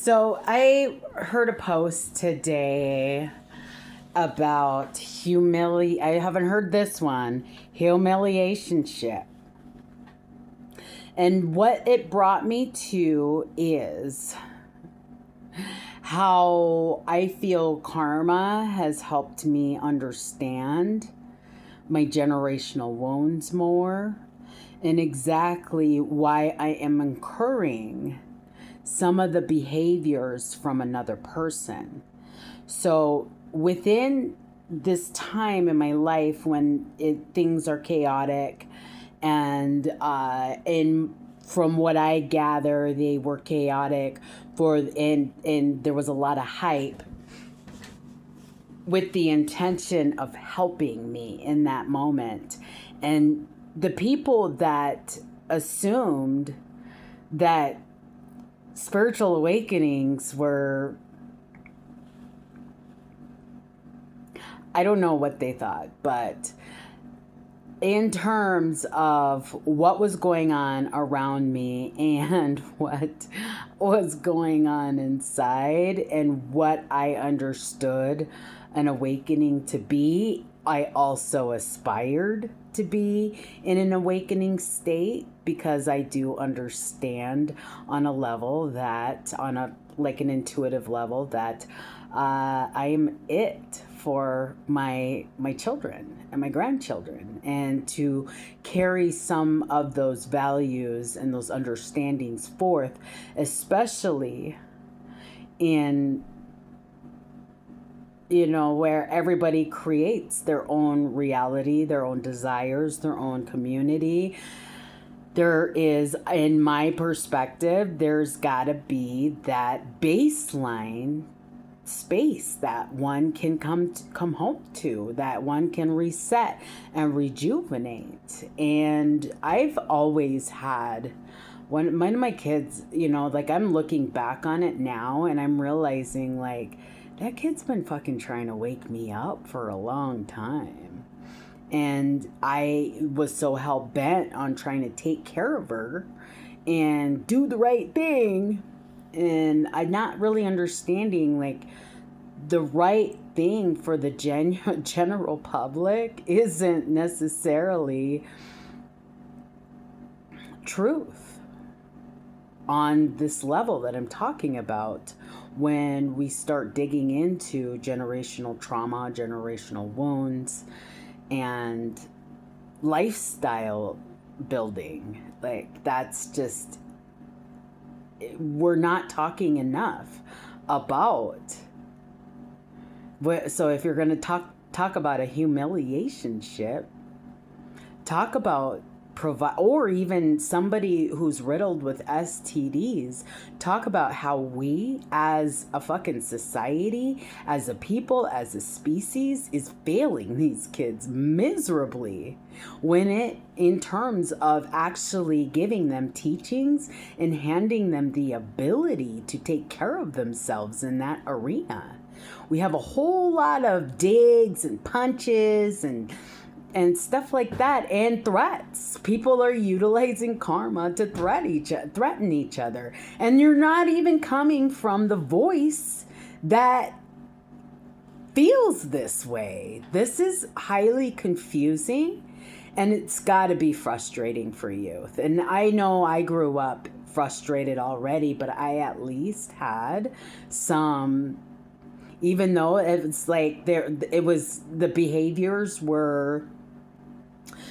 So I heard a post today about I haven't heard this one. Humiliation ship. And what it brought me to is how I feel karma has helped me understand my generational wounds more and exactly why I am incurring some of the behaviors from another person. So within this time in my life when things are chaotic and from what I gather, they were chaotic and there was a lot of hype with the intention of helping me in that moment. And the people that assumed that spiritual awakenings were, I don't know what they thought, but in terms of what was going on around me and what was going on inside and what I understood an awakening to be, I also aspired to be in an awakening state because I do understand on a level that, like an intuitive level, that I am it for my children and my grandchildren, and to carry some of those values and those understandings forth, especially in where everybody creates their own reality, their own desires, their own community. There is, in my perspective, there's got to be that baseline space that one can come home to, that one can reset and rejuvenate. And I've always had one of my kids, like, I'm looking back on it now and I'm realizing, like, that kid's been fucking trying to wake me up for a long time. And I was so hell-bent on trying to take care of her and do the right thing, and I'm not really understanding, like, the right thing for the general public isn't necessarily truth on this level that I'm talking about. When we start digging into generational trauma, generational wounds, and lifestyle building, like, that's just, we're not talking enough about. So if you're going to talk about a humiliation ship, talk about or even somebody who's riddled with STDs, talk about how we as a fucking society, as a people, as a species, is failing these kids miserably when in terms of actually giving them teachings and handing them the ability to take care of themselves in that arena. We have a whole lot of digs and punches and stuff like that, and threats. People are utilizing karma to threaten each other, and you're not even coming from the voice that feels this way. This is highly confusing, and it's got to be frustrating for youth. And I know I grew up frustrated already, but I at least had some, even though it's like the behaviors were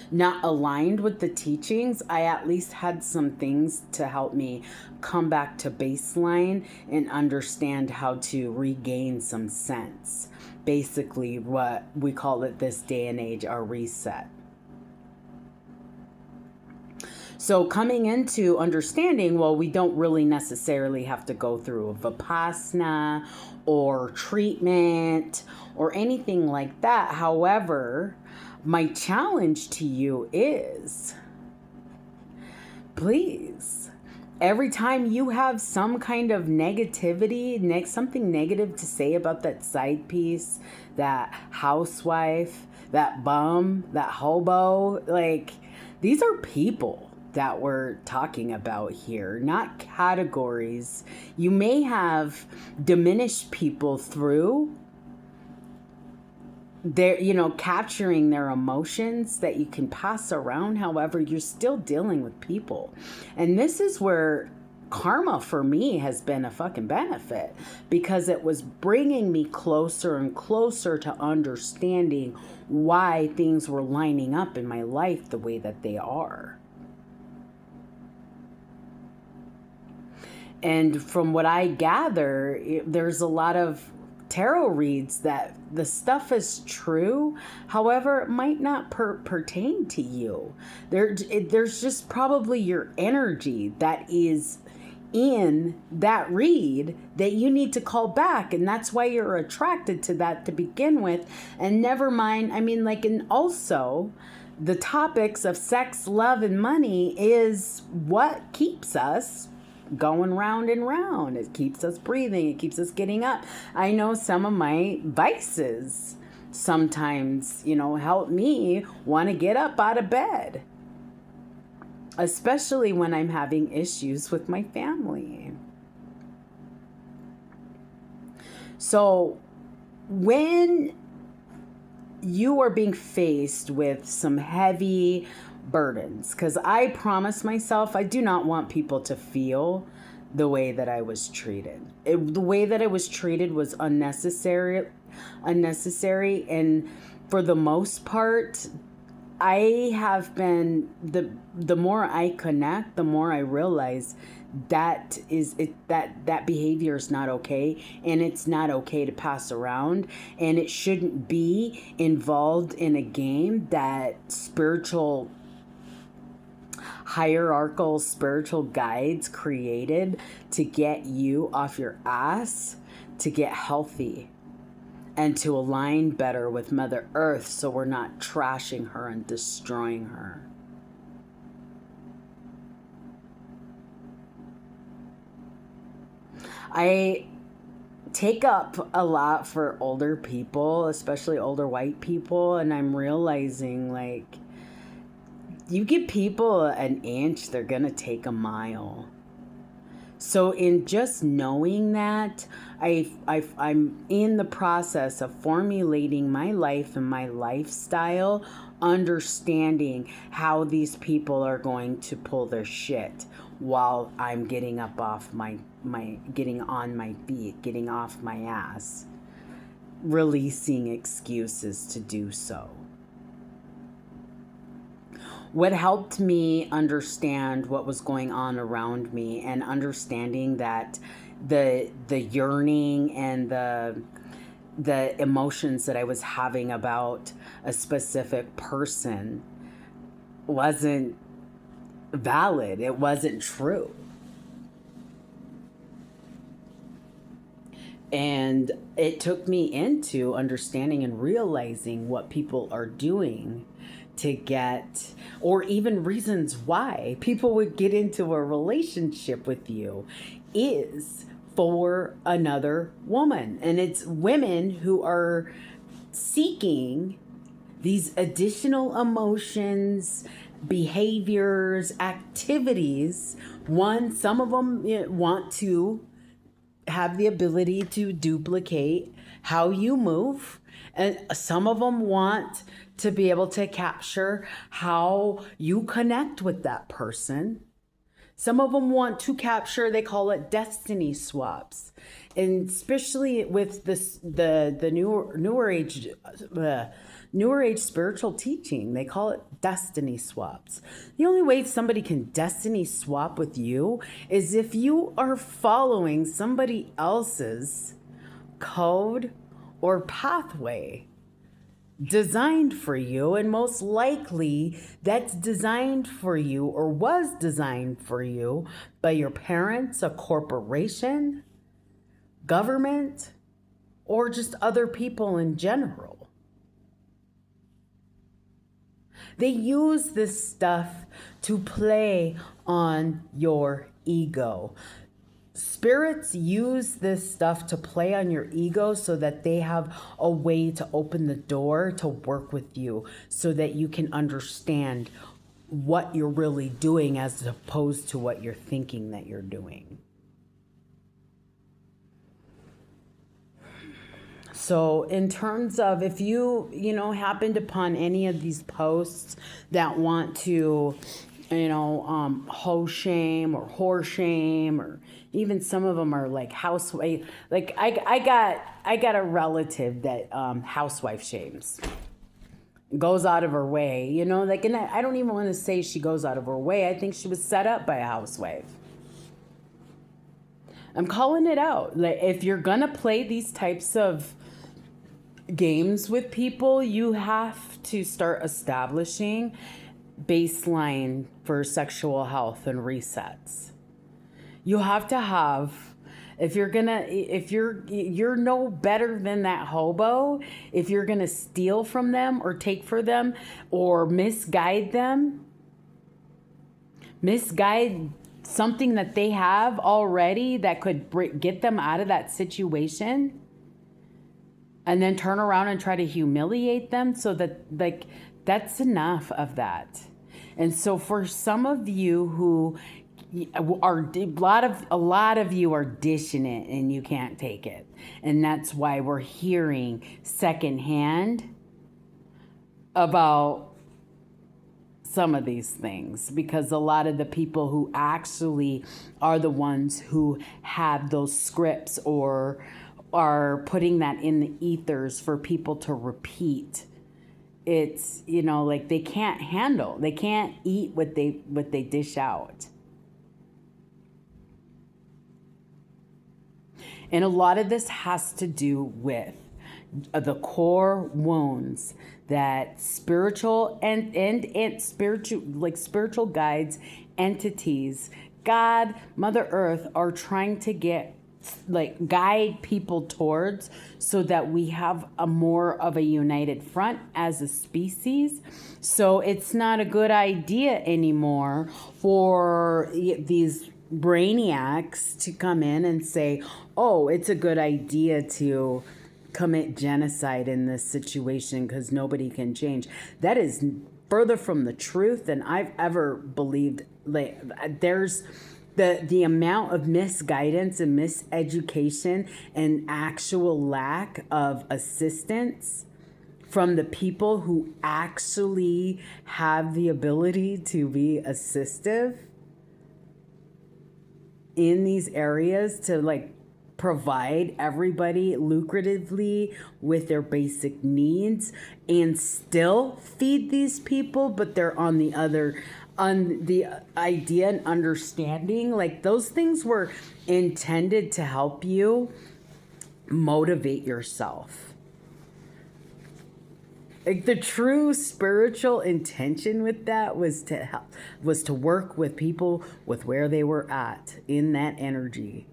not aligned with the teachings, I at least had some things to help me come back to baseline and understand how to regain some sense. Basically, what we call it this day and age, our reset. So coming into understanding, well, we don't really necessarily have to go through a Vipassana or treatment or anything like that. However, my challenge to you is, please, every time you have some kind of negativity, something negative to say about that side piece, that housewife, that bum, that hobo, like, these are people. that we're talking about here, not categories. You may have diminished people through their, capturing their emotions that you can pass around. However, you're still dealing with people. And this is where karma for me has been a fucking benefit, because it was bringing me closer and closer to understanding why things were lining up in my life the way that they are. And from what I gather, there's a lot of tarot reads that the stuff is true. However, it might not pertain to you. There's just probably your energy that is in that read that you need to call back, and that's why you're attracted to that to begin with. And never mind, and also the topics of sex, love, and money is what keeps us going round and round. It keeps us breathing. It keeps us getting up. I know some of my vices sometimes, help me want to get up out of bed, especially when I'm having issues with my family. So when you are being faced with some heavy burdens, because I promised myself I do not want people to feel the way that I was treated. The way that I was treated was unnecessary, and for the most part, I have been, the more I connect, the more I realize that behavior is not okay, and it's not okay to pass around, and it shouldn't be involved in a game that hierarchical spiritual guides created to get you off your ass, to get healthy, and to align better with Mother Earth, so we're not trashing her and destroying her. I take up a lot for older people, especially older white people, and I'm realizing, you give people an inch, they're gonna take a mile. So in just knowing that, I'm in the process of formulating my life and my lifestyle, understanding how these people are going to pull their shit while I'm getting up off getting on my feet, getting off my ass, releasing excuses to do so. What helped me understand what was going on around me, and understanding that the yearning and the emotions that I was having about a specific person wasn't valid. It wasn't true. And it took me into understanding and realizing what people are doing to get, or even reasons why people would get into a relationship with you, is for another woman. And it's women who are seeking these additional emotions, behaviors, activities. Some of them want to have the ability to duplicate how you move, and some of them want to be able to capture how you connect with that person. Some of them want to capture, they call it destiny swaps. And especially with the newer age spiritual teaching, they call it destiny swaps. The only way somebody can destiny swap with you is if you are following somebody else's code or pathway designed for you, and most likely that's designed for you or was designed for you by your parents, a corporation, government, or just other people in general. They use this stuff to play on your ego. Spirits use this stuff to play on your ego so that they have a way to open the door to work with you, so that you can understand what you're really doing as opposed to what you're thinking that you're doing. So in terms of, if you happened upon any of these posts that want to, hoe shame or whore shame, or even some of them are like housewife. Like I got a relative that housewife shames, goes out of her way, and I don't even want to say she goes out of her way. I think she was set up by a housewife. I'm calling it out. Like, if you're gonna play these types of games with people, you have to start establishing baseline for sexual health and resets. You have to have, if you're no better than that hobo, if you're gonna steal from them or take for them or misguide something that they have already that could get them out of that situation, and then turn around and try to humiliate them, so that, like, that's enough of that. And so for some of you who are, a lot of you are dishing it and you can't take it. And that's why we're hearing secondhand about some of these things, because a lot of the people who actually are the ones who have those scripts or are putting that in the ethers for people to repeat, it's, like, they can't eat what they dish out. And a lot of this has to do with the core wounds that spiritual and spiritual, like spiritual guides, entities, God, Mother Earth, are trying to guide people towards, so that we have a more of a united front as a species. So it's not a good idea anymore for these brainiacs to come in and say, oh, it's a good idea to commit genocide in this situation because nobody can change. That is further from the truth than I've ever believed. Like, there's the amount of misguidance and miseducation and actual lack of assistance from the people who actually have the ability to be assistive in these areas, to like provide everybody lucratively with their basic needs and still feed these people, but they're on the idea and understanding, like, those things were intended to help you motivate yourself. Like, the true spiritual intention with that was to work with people with where they were at in that energy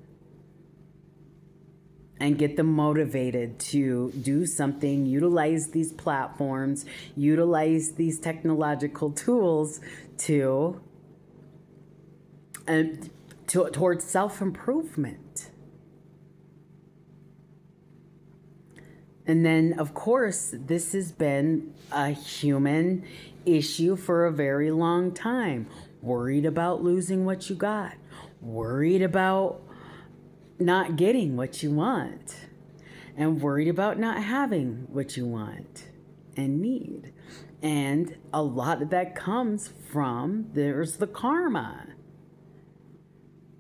and get them motivated to do something, utilize these platforms, utilize these technological tools towards self-improvement. And then, of course, this has been a human issue for a very long time. Worried about losing what you got. Worried about not getting what you want. And worried about not having what you want and need. And a lot of that comes from, there's the karma.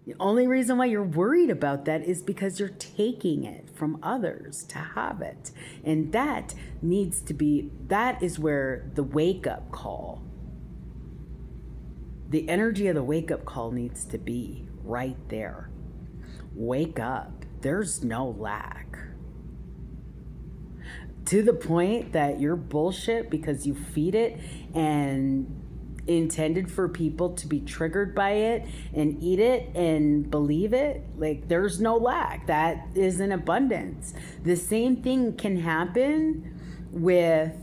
The only reason why you're worried about that is because you're taking it from others to have it. And that is where the wake-up call, the energy of the wake-up call needs to be right there. Wake up. There's no lack. To the point that you're bullshit because you feed it and intended for people to be triggered by it and eat it and believe it. Like, there's no lack. That is an abundance. The same thing can happen with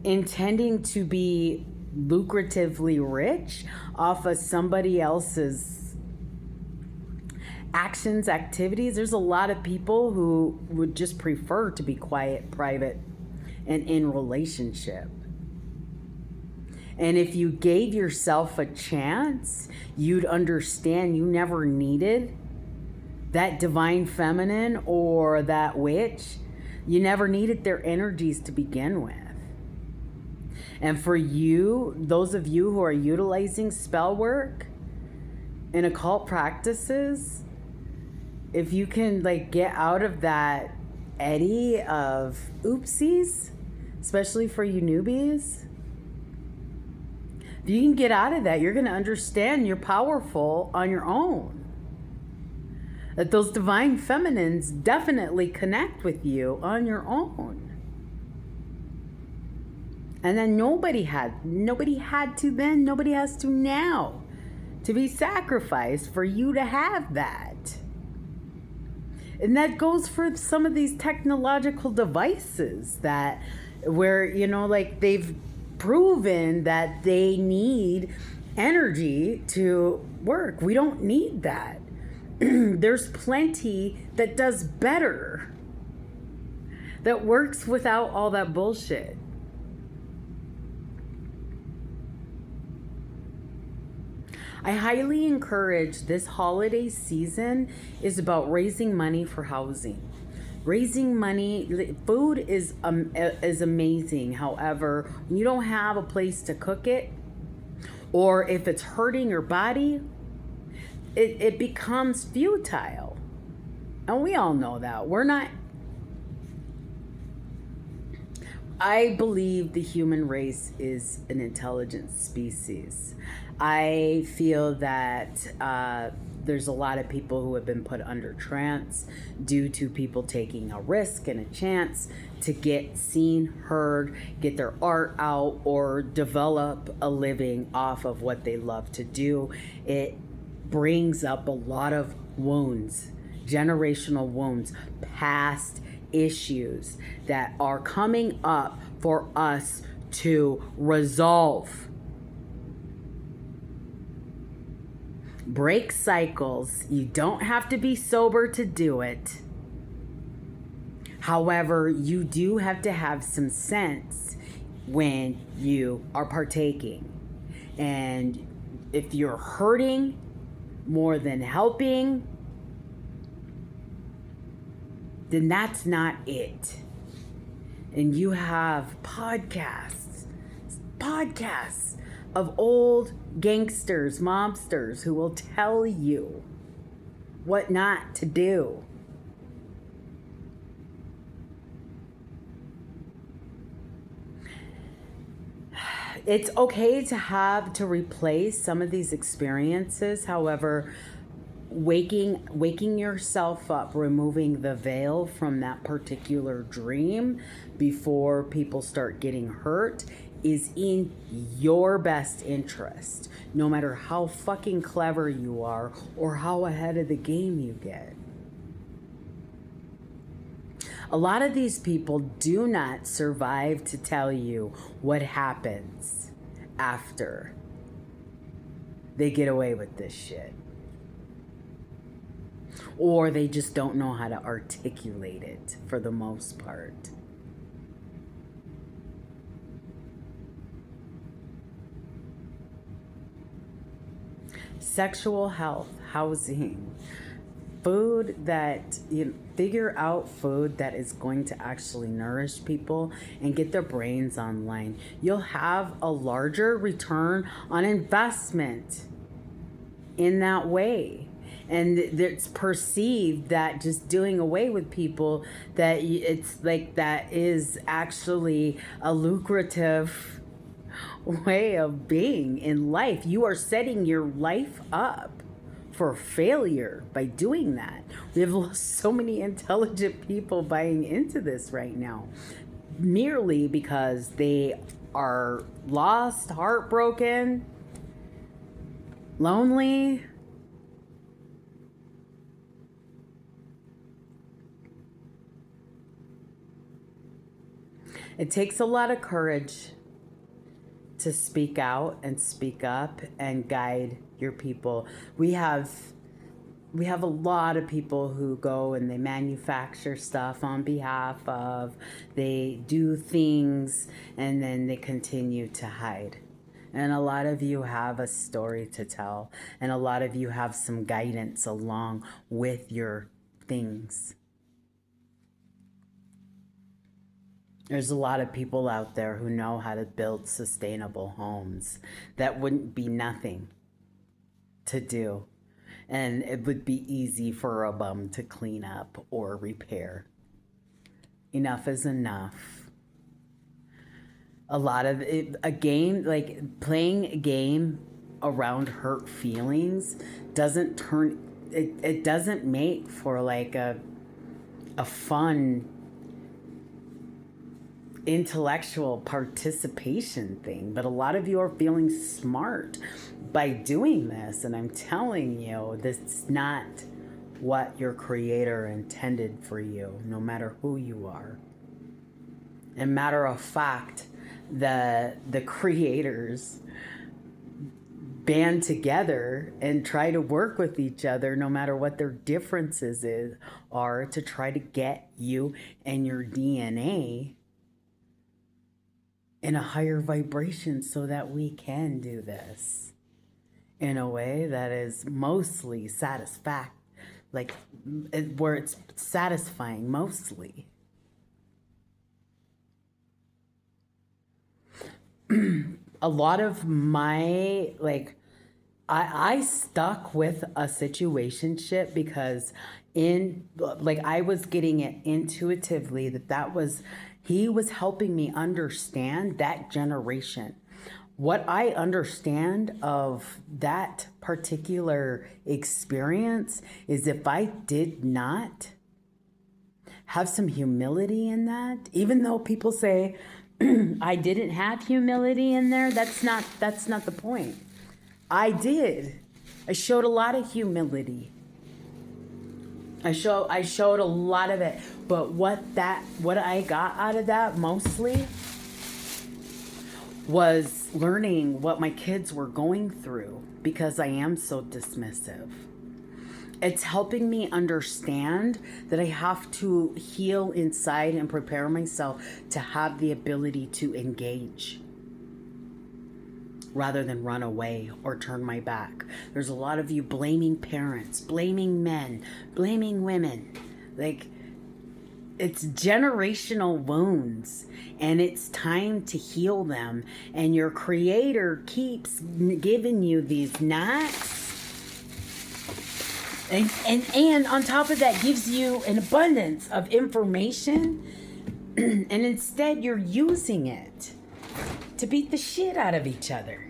intending to be lucratively rich off of somebody else's actions, activities. There's a lot of people who would just prefer to be quiet, private, and in relationship. And if you gave yourself a chance, you'd understand you never needed that divine feminine or that witch. You never needed their energies to begin with. And for you, those of you who are utilizing spell work and occult practices, if you can like get out of that eddy of oopsies, especially for you newbies, if you can get out of that, you're going to understand you're powerful on your own. That those divine feminines definitely connect with you on your own. And then nobody had to then, nobody has to now, to be sacrificed for you to have that. And that goes for some of these technological devices that where, you know, like they've proven that they need energy to work. We don't need that. There's plenty that does better, that works without all that bullshit. I highly encourage this holiday season is about raising money for housing. Raising money, food is amazing. However, when you don't have a place to cook it, or if it's hurting your body, it becomes futile. And we all know that. I believe the human race is an intelligent species. I feel that there's a lot of people who have been put under trance due to people taking a risk and a chance to get seen, heard, get their art out, or develop a living off of what they love to do. It brings up a lot of wounds, generational wounds, past issues that are coming up for us to resolve. Break cycles. You don't have to be sober to do it. However, you do have to have some sense when you are partaking. And if you're hurting more than helping, then that's not it. And you have podcasts of old gangsters, mobsters who will tell you what not to do. It's okay to replace some of these experiences. However, waking yourself up, removing the veil from that particular dream before people start getting hurt is in your best interest, no matter how fucking clever you are or how ahead of the game you get. A lot of these people do not survive to tell you what happens after they get away with this shit. Or they just don't know how to articulate it for the most part. Sexual health, housing, food that, figure out food that is going to actually nourish people and get their brains online. You'll have a larger return on investment in that way. And it's perceived that just doing away with people, that it's like that is actually a lucrative way of being in life. You are setting your life up for failure by doing that. We have lost so many intelligent people buying into this right now, merely because they are lost, heartbroken, lonely. It takes a lot of courage to speak out and speak up and guide your people. We have a lot of people who go and they manufacture stuff on behalf of, they do things and then they continue to hide. And a lot of you have a story to tell, and a lot of you have some guidance along with your things. There's a lot of people out there who know how to build sustainable homes that wouldn't be nothing to do. And it would be easy for a bum to clean up or repair. Enough is enough. A lot of it, a game, like playing a game around hurt feelings doesn't turn, it doesn't make for like a fun intellectual participation thing. But a lot of you are feeling smart by doing this, and I'm telling you, this is not what your creator intended for you, no matter who you are. And matter of fact, the creators band together and try to work with each other, no matter what their differences are, to try to get you and your DNA in a higher vibration so that we can do this in a way that is mostly like where it's satisfying mostly. A lot of my, like, I stuck with a situationship because I was getting it intuitively that was, he was helping me understand that generation. What I understand of that particular experience is if I did not have some humility in that, even though people say I didn't have humility in there, that's not the point. I did. I showed a lot of humility. I showed a lot of it, but what I got out of that mostly was learning what my kids were going through because I am so dismissive. It's helping me understand that I have to heal inside and prepare myself to have the ability to engage rather than run away or turn my back. There's a lot of you blaming parents, blaming men, blaming women. Like, it's generational wounds, and it's time to heal them. And your creator keeps giving you these knocks. And on top of that, gives you an abundance of information. And instead, you're using it to beat the shit out of each other.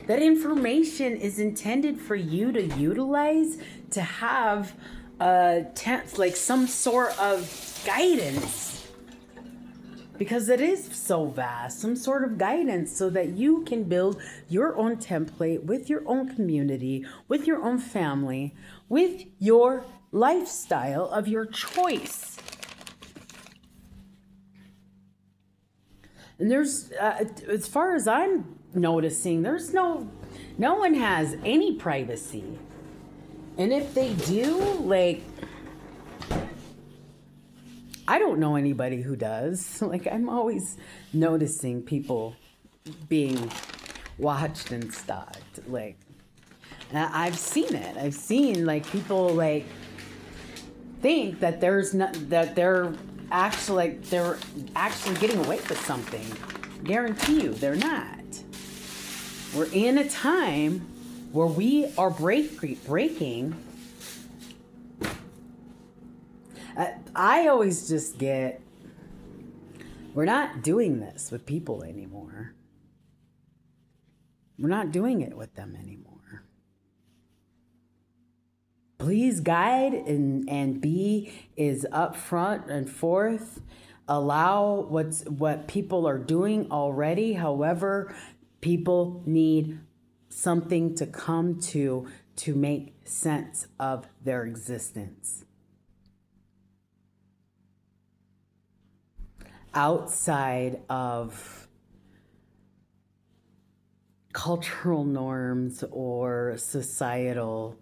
That information is intended for you to utilize to have like some sort of guidance, because it is so vast, some sort of guidance so that you can build your own template with your own community, with your own family, with your lifestyle of your choice. And there's, as far as I'm noticing, there's no one has any privacy. And if they do, like, I don't know anybody who does. Like, I'm always noticing people being watched and stalked. Like, I've seen it. I've seen, like, people, like, think that that they're actually getting away with something. Guarantee you, they're not. We're in a time where we are breaking. I always just get, we're not doing this with people anymore. We're not doing it with them anymore. Please guide and be is up front and forth. Allow what people are doing already. However, people need something to come to make sense of their existence. Outside of cultural norms or societal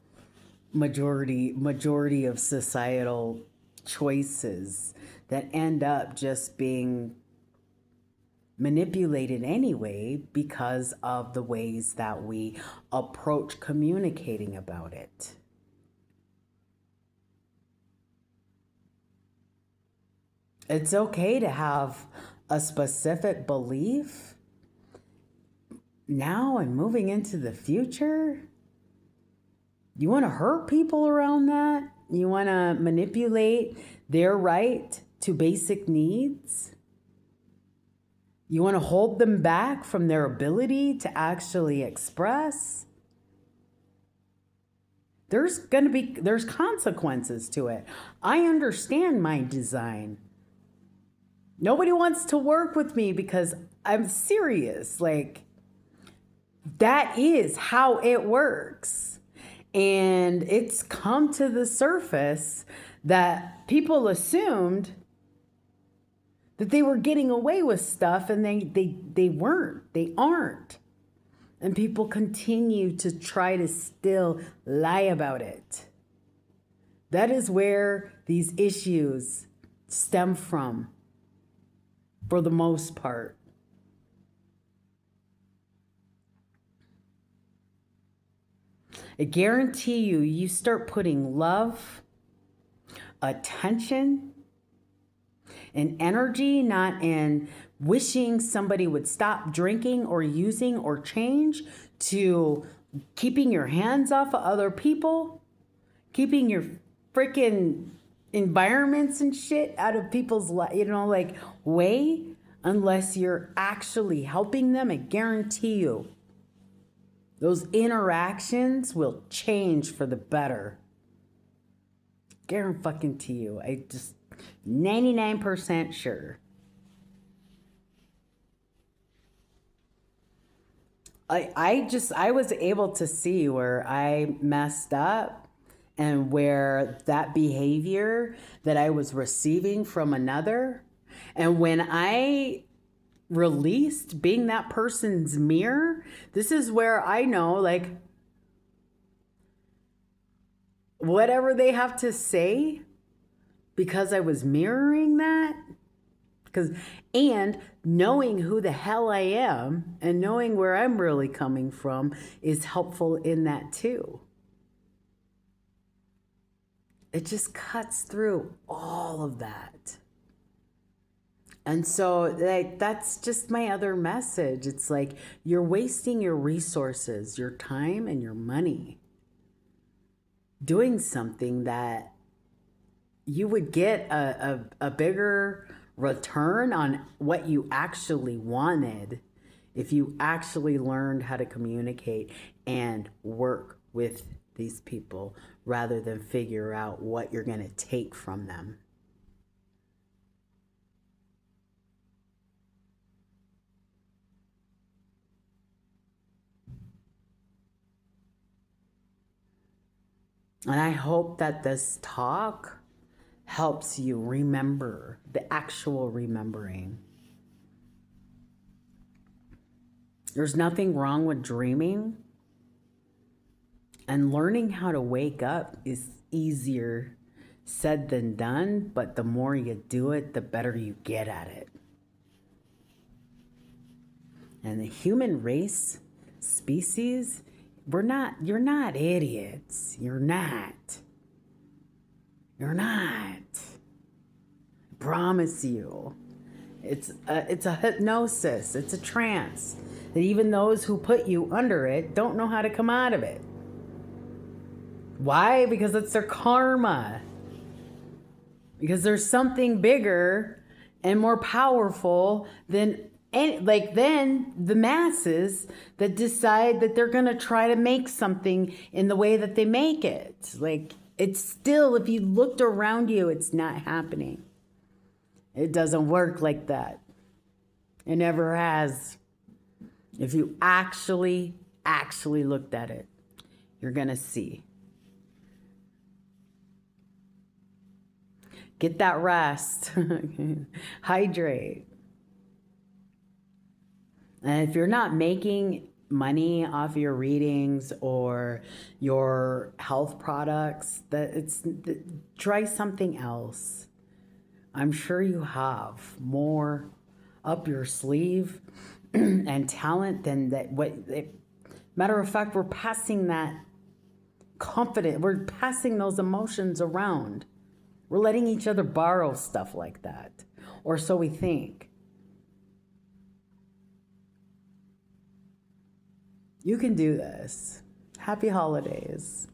majority of societal choices that end up just being manipulated anyway because of the ways that we approach communicating about it. It's okay to have a specific belief now and moving into the future. You want to hurt people around that? You want to manipulate their right to basic needs? You want to hold them back from their ability to actually express? There's consequences to it. I understand my design. Nobody wants to work with me because I'm serious. Like, that is how it works. And it's come to the surface that people assumed that they were getting away with stuff, and they weren't. They aren't. And people continue to try to still lie about it. That is where these issues stem from, for the most part. I guarantee you, you start putting love, attention, and energy, not in wishing somebody would stop drinking or using or change, to keeping your hands off of other people, keeping your freaking environments and shit out of people's, way, unless you're actually helping them. I guarantee you, those interactions will change for the better. Guarantee you. I just 99% sure. I was able to see where I messed up, and where that behavior that I was receiving from another, and when I released being that person's mirror, this is where I know, like, whatever they have to say, because I was mirroring that, and knowing who the hell I am and knowing where I'm really coming from is helpful in that too. It just cuts through all of that. And so, that's just my other message. It's like, you're wasting your resources, your time, and your money doing something that you would get a bigger return on what you actually wanted if you actually learned how to communicate and work with these people, rather than figure out what you're going to take from them. And I hope that this talk helps you remember, the actual remembering. There's nothing wrong with dreaming. And learning how to wake up is easier said than done, but the more you do it, the better you get at it. And the human race, species, you're not idiots. You're not. I promise you. It's a hypnosis. It's a trance that even those who put you under it don't know how to come out of it. Why? Because it's their karma. Because there's something bigger and more powerful than the masses that decide that they're going to try to make something in the way that they make it. Like, it's still, if you looked around you, it's not happening. It doesn't work like that. It never has. If you actually looked at it, you're going to see. Get that rest. Hydrate. And if you're not making money off your readings or your health products, try something else. I'm sure you have more up your sleeve and talent, then matter of fact, we're passing that we're passing those emotions around. We're letting each other borrow stuff like that, or so we think. You can do this. Happy holidays.